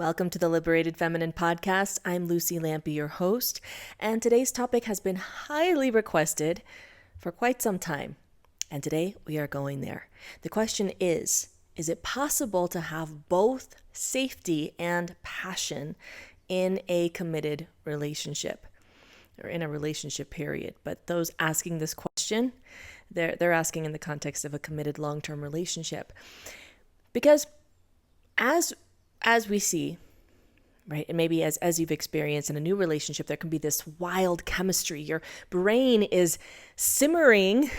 Welcome to the Liberated Feminine Podcast. I'm Lucy Lampe, your host, and today's topic has been highly requested for quite some time. And today we are going there. The question is it possible to have both safety and passion in a committed relationship or in a relationship period? But those asking this question, they're asking in the context of a committed long-term relationship. Because as we see, right, and maybe as you've experienced in a new relationship, there can be this wild chemistry. Your brain is simmering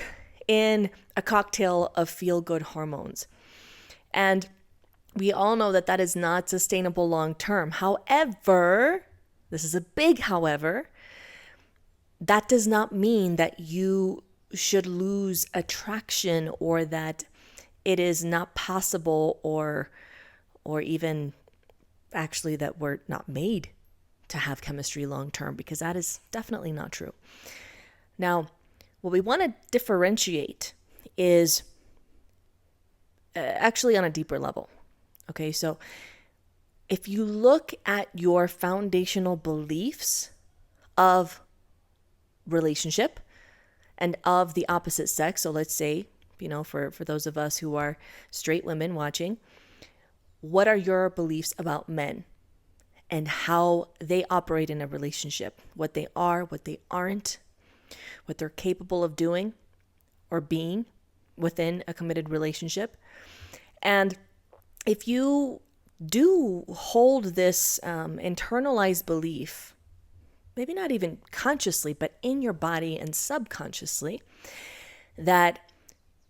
in a cocktail of feel-good hormones. And we all know that is not sustainable long-term. However, this is a big however, that does not mean that you should lose attraction or that it is not possible or even actually that we're not made to have chemistry long term, because that is definitely not true. Now, what we want to differentiate is actually on a deeper level. Okay, so if you look at your foundational beliefs of relationship and of the opposite sex, so let's say, for those of us who are straight women watching, what are your beliefs about men and how they operate in a relationship? What they are, what they aren't, what they're capable of doing or being within a committed relationship. And if you do hold this internalized belief, maybe not even consciously, but in your body and subconsciously, that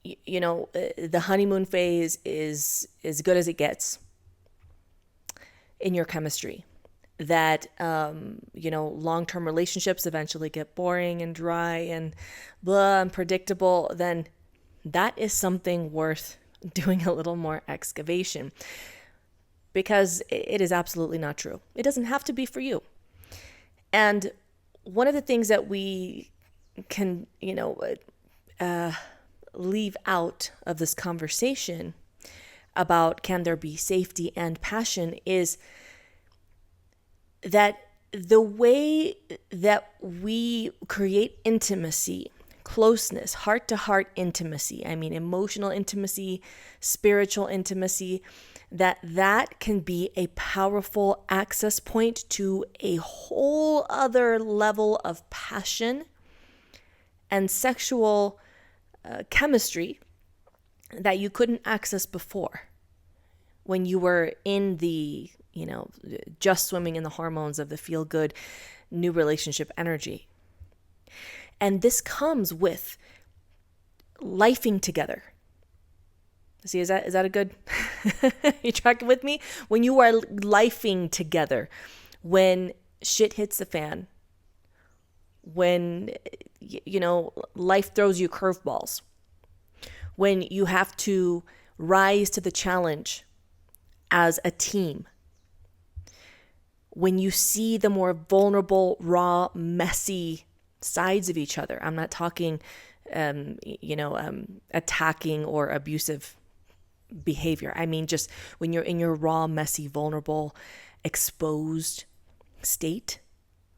the honeymoon phase is as good as it gets in your chemistry, that long-term relationships eventually get boring and dry and blah and predictable, then that is something worth doing a little more excavation, because it is absolutely not true. It doesn't have to be for you. And one of the things that we can leave out of this conversation about can there be safety and passion is that the way that we create intimacy, closeness, heart-to-heart intimacy, emotional intimacy, spiritual intimacy, that can be a powerful access point to a whole other level of passion and sexual chemistry that you couldn't access before when you were in the, just swimming in the hormones of the feel-good new relationship energy. And this comes with lifing together. See, is that a good, you tracking with me? When you are lifing together, when shit hits the fan, when, life throws you curveballs, when you have to rise to the challenge as a team, when you see the more vulnerable, raw, messy sides of each other. I'm not talking, attacking or abusive behavior. I mean, just when you're in your raw, messy, vulnerable, exposed state,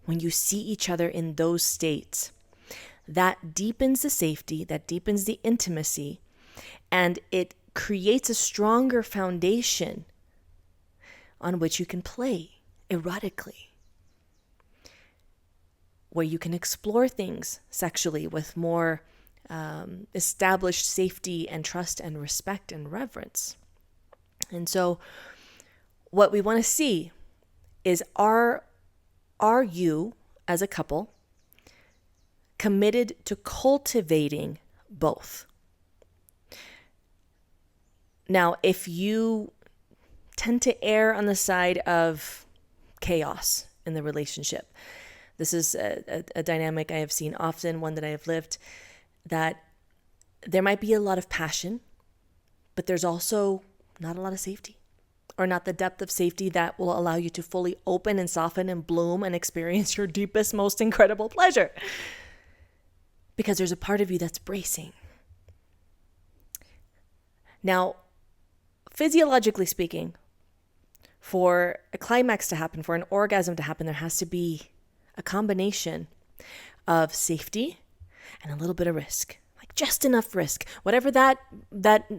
when you see each other in those states, that deepens the safety, that deepens the intimacy, and it creates a stronger foundation on which you can play erotically, where you can explore things sexually with more established safety and trust and respect and reverence. And so what we want to see is, are you as a couple committed to cultivating both? Now, if you tend to err on the side of chaos in the relationship, this is a dynamic I have seen often, one that I have lived, that there might be a lot of passion, but there's also not a lot of safety, or not the depth of safety that will allow you to fully open and soften and bloom and experience your deepest, most incredible pleasure. Because there's a part of you that's bracing. Now, physiologically speaking, For a climax to happen, for an orgasm to happen, there has to be a combination of safety and a little bit of risk, like just enough risk. Whatever that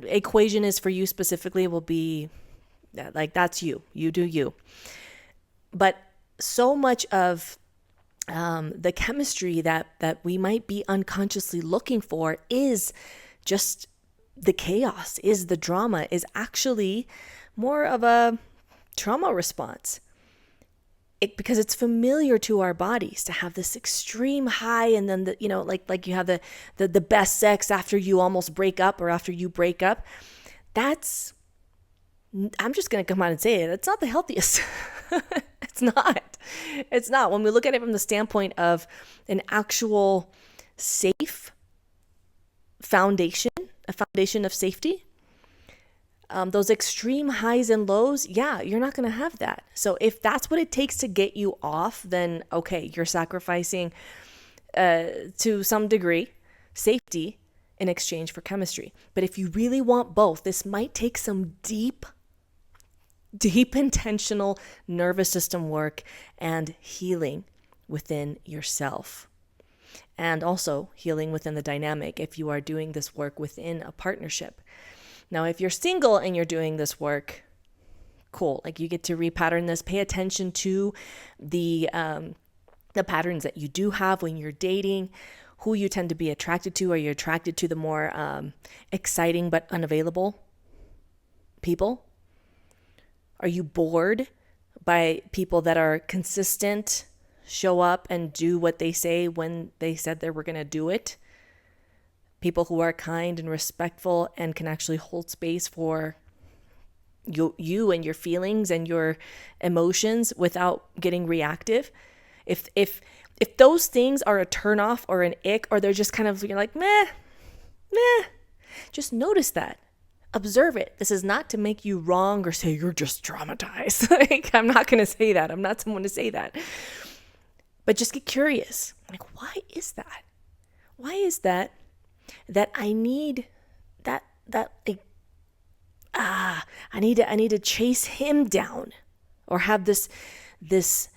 equation is for you specifically will be like, that's you do you. But so much of the chemistry that we might be unconsciously looking for is just the chaos, is the drama, is actually more of a trauma response. Because it's familiar to our bodies to have this extreme high, and then like you have the best sex after you almost break up or after you break up. I'm just going to come out and say it. It's not the healthiest. It's not. When we look at it from the standpoint of an actual safe foundation, a foundation of safety, those extreme highs and lows, you're not going to have that. So if that's what it takes to get you off, then okay, you're sacrificing to some degree safety in exchange for chemistry. But if you really want both, this might take some deep intentional nervous system work and healing within yourself. And also healing within the dynamic if you are doing this work within a partnership. Now, if you're single and you're doing this work, cool. Like, you get to repattern this. Pay attention to the patterns that you do have when you're dating, who you tend to be attracted to. Are you attracted to the more exciting but unavailable people? Are you bored by people that are consistent, show up and do what they say when they said they were going to do it? People who are kind and respectful and can actually hold space for you and your feelings and your emotions without getting reactive. If those things are a turnoff or an ick, or they're just kind of, you're like, meh, just notice that. Observe it. This is not to make you wrong or say you're just traumatized. Like, I'm not going to say that. I'm not someone to say that. But just get curious. Like, why is that? Why is that I need I need to chase him down, or have this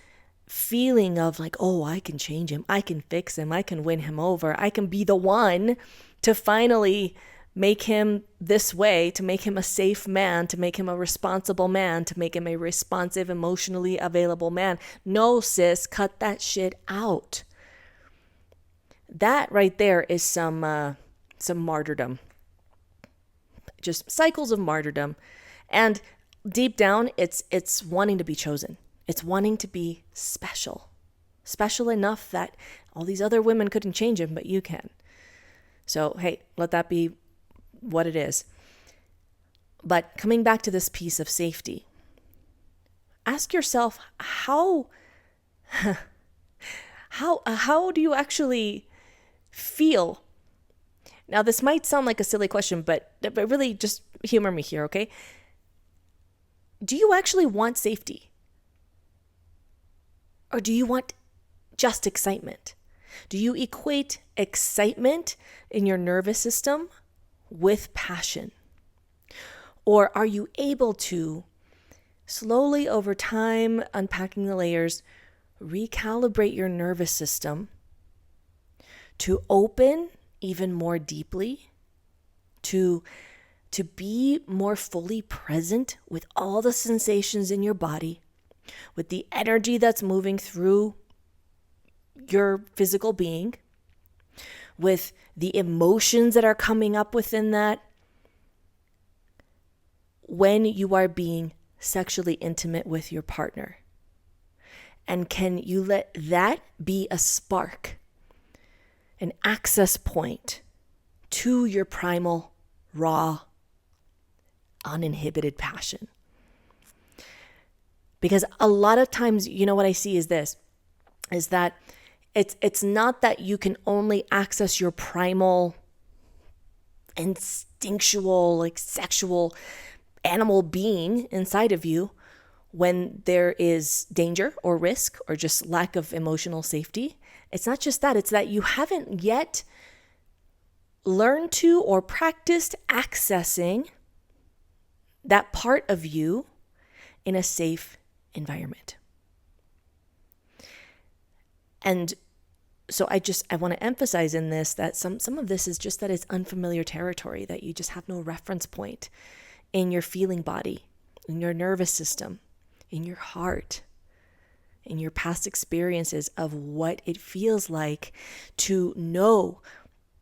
feeling of like, oh, I can change him, I can fix him, I can win him over, I can be the one to finally make him this way, to make him a safe man, to make him a responsible man, to make him a responsive, emotionally available man. No, sis, cut that shit out. That right there is some martyrdom. Just cycles of martyrdom. And deep down, it's wanting to be chosen. It's wanting to be special. Special enough that all these other women couldn't change him, but you can. So, hey, let that be what it is. But coming back to this piece of safety, ask yourself, how do you actually feel? Now, this might sound like a silly question, but really just humor me here, okay? Do you actually want safety? Or do you want just excitement? Do you equate excitement in your nervous system with passion? Or are you able to slowly over time, unpacking the layers, recalibrate your nervous system to open even more deeply, to be more fully present with all the sensations in your body, with the energy that's moving through your physical being, with the emotions that are coming up within that, when you are being sexually intimate with your partner? And can you let that be a spark, an access point to your primal, raw, uninhibited passion? Because a lot of times, you know, what I see is this, is that it's not that you can only access your primal, instinctual, like sexual animal being inside of you when there is danger or risk or just lack of emotional safety. It's not just that, it's that you haven't yet learned to or practiced accessing that part of you in a safe environment. And so I want to emphasize in this that some of this is just that it's unfamiliar territory, that you just have no reference point in your feeling body, in your nervous system, in your heart, in your past experiences of what it feels like to know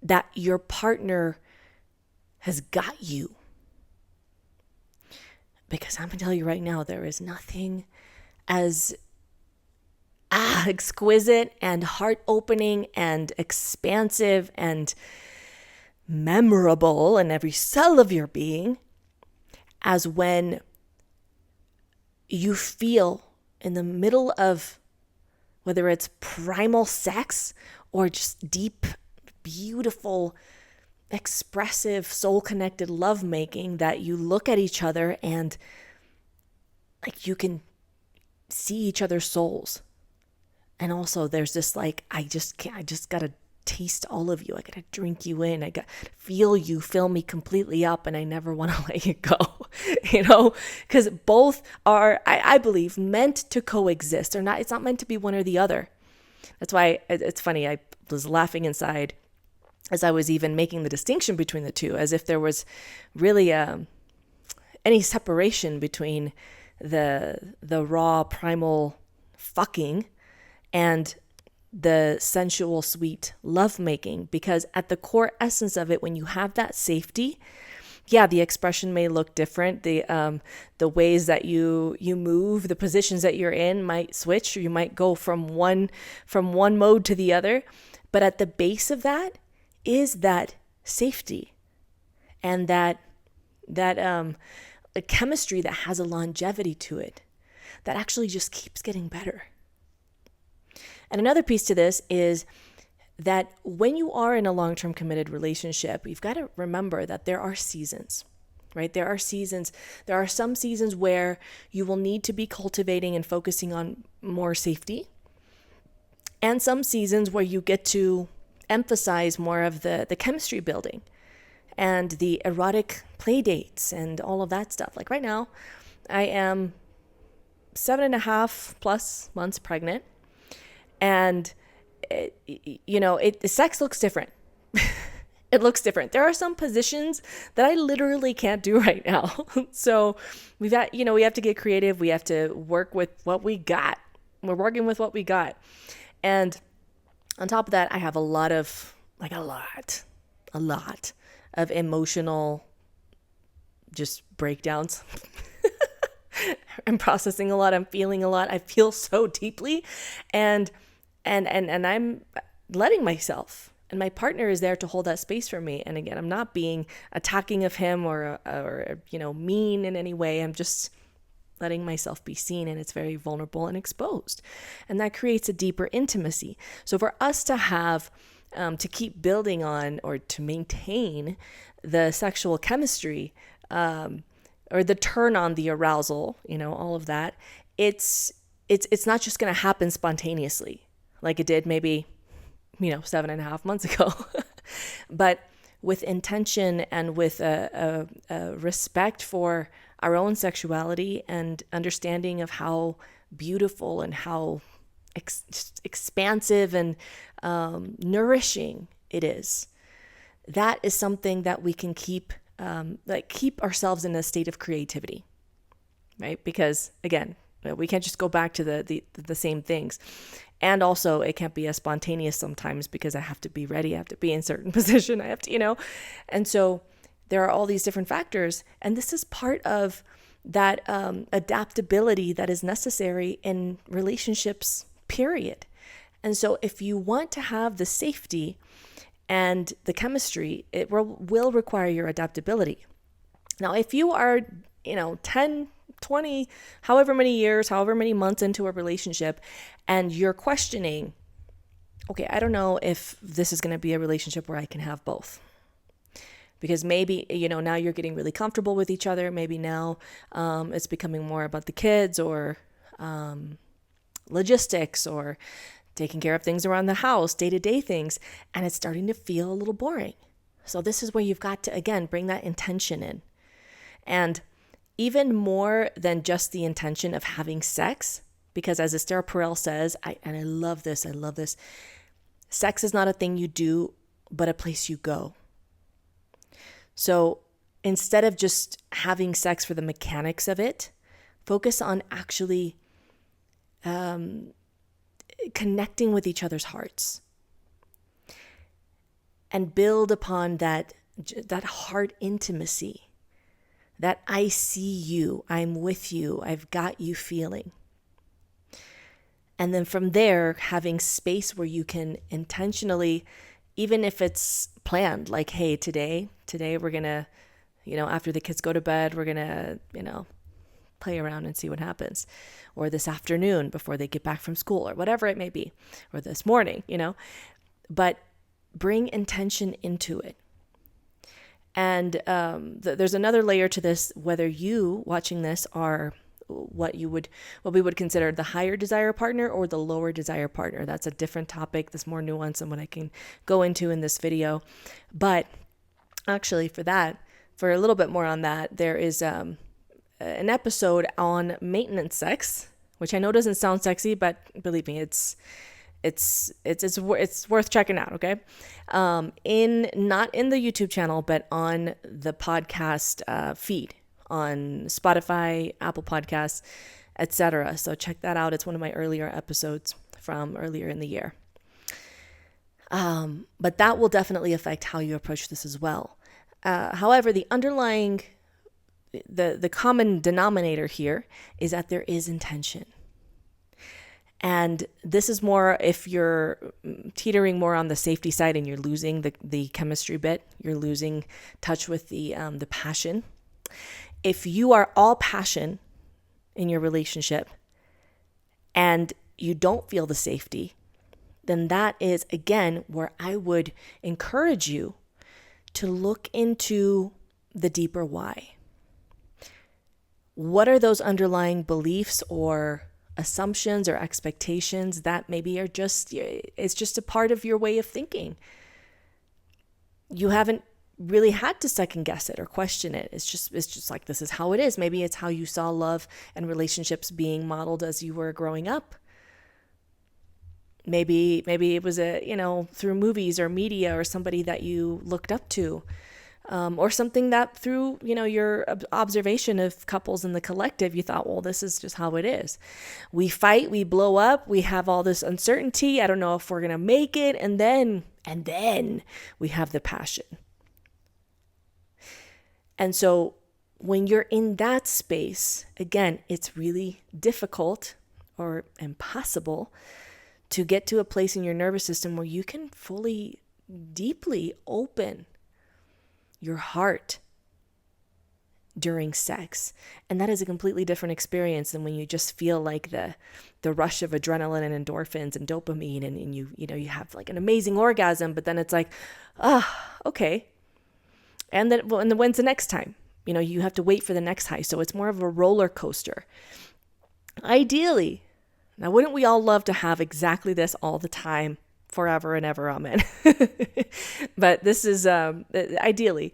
that your partner has got you. Because I'm going to tell you right now, there is nothing as exquisite and heart-opening and expansive and memorable in every cell of your being as when you feel in the middle of, whether it's primal sex or just deep, beautiful, expressive, soul-connected lovemaking, that you look at each other and like you can see each other's souls. And also there's this like, I just gotta taste all of you. I gotta drink you in. I gotta feel you, fill me completely up, and I never want to let you go, because both are, I believe, meant to coexist. It's not meant to be one or the other. That's why it's funny. I was laughing inside as I was even making the distinction between the two, as if there was really any separation between the raw primal fucking and the sensual, sweet lovemaking. Because at the core essence of it, when you have that safety, yeah, the expression may look different. The ways that you move, the positions that you're in might switch, or you might go from one mode to the other. But at the base of that is that safety and that chemistry that has a longevity to it that actually just keeps getting better. And another piece to this is that when you are in a long-term committed relationship, you've got to remember that there are seasons, right? There are seasons. There are some seasons where you will need to be cultivating and focusing on more safety, and some seasons where you get to emphasize more of the chemistry building and the erotic play dates and all of that stuff. Like right now, I am 7.5+ months pregnant. And, sex looks different. It looks different. There are some positions that I literally can't do right now. So we have to get creative. We have to work with what we got. We're working with what we got. And on top of that, I have a lot of emotional just breakdowns. I'm processing a lot. I'm feeling a lot. I feel so deeply. And I'm letting myself, and my partner is there to hold that space for me. And again, I'm not being attacking of him or mean in any way. I'm just letting myself be seen, and it's very vulnerable and exposed. And that creates a deeper intimacy. So for us to have, to keep building on or to maintain the sexual chemistry, or the turn on, the arousal, all of that, it's not just going to happen spontaneously like it did maybe, 7.5 months ago, but with intention and with a respect for our own sexuality and understanding of how beautiful and how expansive and nourishing it is. That is something that we can keep ourselves in a state of creativity, right? Because again, we can't just go back to the same things. And also it can't be as spontaneous sometimes because I have to be ready. I have to be in a certain position. I have to, and so there are all these different factors. And this is part of that adaptability that is necessary in relationships, period. And so if you want to have the safety and the chemistry, it will require your adaptability. Now, if you are, 10, 20, however many years, however many months into a relationship, and you're questioning, okay, I don't know if this is going to be a relationship where I can have both. Because maybe, now you're getting really comfortable with each other. Maybe now it's becoming more about the kids or logistics or taking care of things around the house, day-to-day things, and it's starting to feel a little boring. So this is where you've got to, again, bring that intention in. And even more than just the intention of having sex, because as Esther Perel says, and I love this, sex is not a thing you do, but a place you go. So instead of just having sex for the mechanics of it, focus on actually connecting with each other's hearts and build upon that heart intimacy, that I see you, I'm with you, I've got you feeling. And then from there, having space where you can intentionally, even if it's planned, like, hey, today we're going to, after the kids go to bed, we're going to, play around and see what happens. Or this afternoon before they get back from school, or whatever it may be, or this morning, but bring intention into it. And there's another layer to this, whether you watching this are what we would consider the higher desire partner or the lower desire partner. That's a different topic. That's more nuanced than what I can go into in this video. But actually for a little bit more on that, there is an episode on maintenance sex, which I know doesn't sound sexy, but believe me, it's worth checking out. Okay. Not in the YouTube channel, but on the podcast feed on Spotify, Apple Podcasts, etc. So check that out. It's one of my earlier episodes from earlier in the year. But that will definitely affect how you approach this as well. However, the underlying, the common denominator here is that there is intention. And this is more if you're teetering more on the safety side and you're losing the chemistry bit, you're losing touch with the passion. If you are all passion in your relationship and you don't feel the safety, then that is, again, where I would encourage you to look into the deeper why. What are those underlying beliefs or assumptions or expectations that maybe are it's just a part of your way of thinking? You haven't really had to second guess it or question it. It's just like, this is how it is. Maybe it's how you saw love and relationships being modeled as you were growing up. Maybe it was through movies or media or somebody that you looked up to, or something that through, your observation of couples in the collective, you thought, well, this is just how it is. We fight, we blow up, we have all this uncertainty. I don't know if we're going to make it. And then we have the passion. And so when you're in that space, again, it's really difficult or impossible to get to a place in your nervous system where you can fully, deeply open your heart during sex. And that is a completely different experience than when you just feel like the rush of adrenaline and endorphins and dopamine and you have like an amazing orgasm, but then it's like, okay. And then when's the next time? You have to wait for the next high. So it's more of a roller coaster. Ideally, now wouldn't we all love to have exactly this all the time, forever and ever, amen. But this is ideally,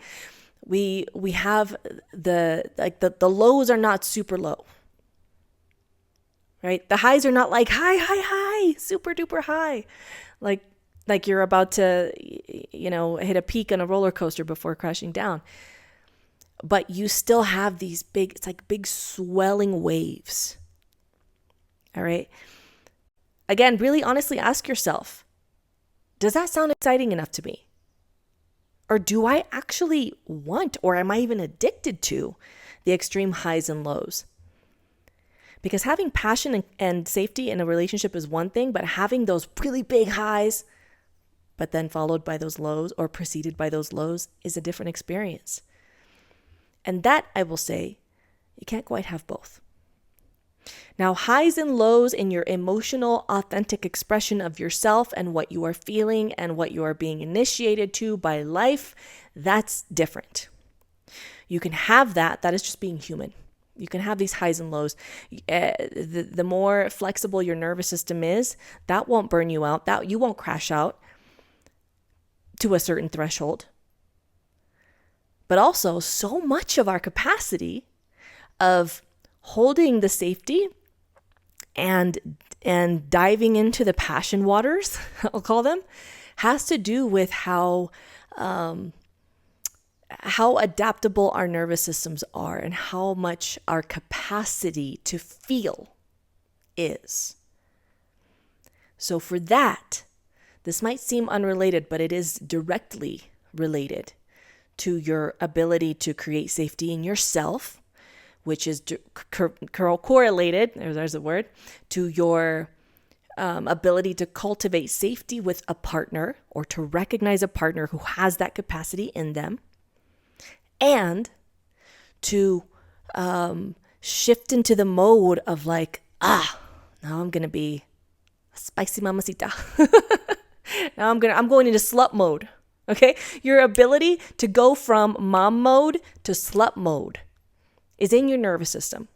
we have the lows are not super low, right? The highs are not like high, super duper high, like you're about to, hit a peak on a roller coaster before crashing down. But you still have these it's like big swelling waves. All right. Again, really honestly ask yourself, does that sound exciting enough to me? Or do I actually want, or am I even addicted to the extreme highs and lows? Because having passion and safety in a relationship is one thing, but having those really big highs, but then followed by those lows or preceded by those lows is a different experience. And that, I will say, you can't quite have both. Now, highs and lows in your emotional, authentic expression of yourself and what you are feeling and what you are being initiated to by life, that's different. You can have that. That is just being human. You can have these highs and lows. The more flexible your nervous system is, that won't burn you out. That you won't crash out to a certain threshold. But also, so much of our capacity of holding the safety and diving into the passion waters, I'll call them, has to do with how adaptable our nervous systems are and how much our capacity to feel is. So for that, this might seem unrelated, but it is directly related to your ability to create safety in yourself, which is correlated, there's a word, to your ability to cultivate safety with a partner or to recognize a partner who has that capacity in them, and to shift into the mode of like, now I'm going to be a spicy mamacita. Now I'm going into slut mode. Okay? Your ability to go from mom mode to slut mode is in your nervous system.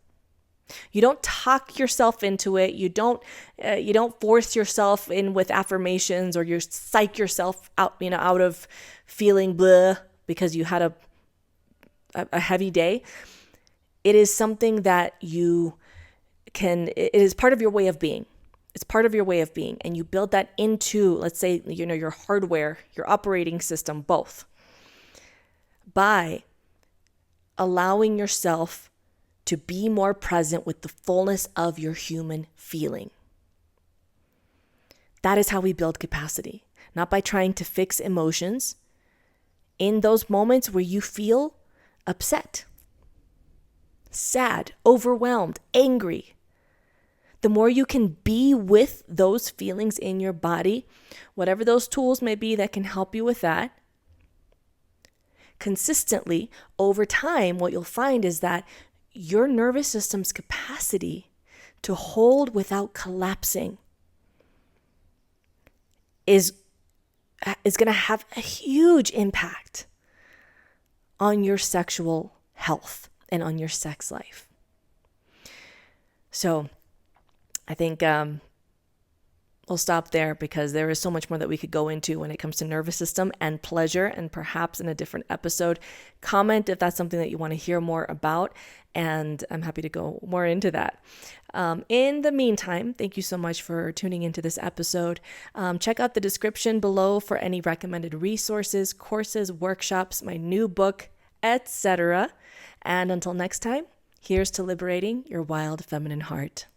You don't talk yourself into it. You don't force yourself in with affirmations, or you psych yourself out, out of feeling blah because you had a heavy day. It is something that it is part of your way of being. It's part of your way of being. And you build that into, let's say, your hardware, your operating system, both, by allowing yourself to be more present with the fullness of your human feeling. That is how we build capacity, not by trying to fix emotions in those moments where you feel upset, sad, overwhelmed, angry. The more you can be with those feelings in your body, whatever those tools may be that can help you with that, consistently over time, what you'll find is that your nervous system's capacity to hold without collapsing is going to have a huge impact on your sexual health and on your sex life. So I think we'll stop there because there is so much more that we could go into when it comes to nervous system and pleasure, and perhaps in a different episode. Comment if that's something that you want to hear more about, and I'm happy to go more into that. In the meantime, thank you so much for tuning into this episode. Check out the description below for any recommended resources, courses, workshops, my new book, etc. And until next time, here's to liberating your wild feminine heart.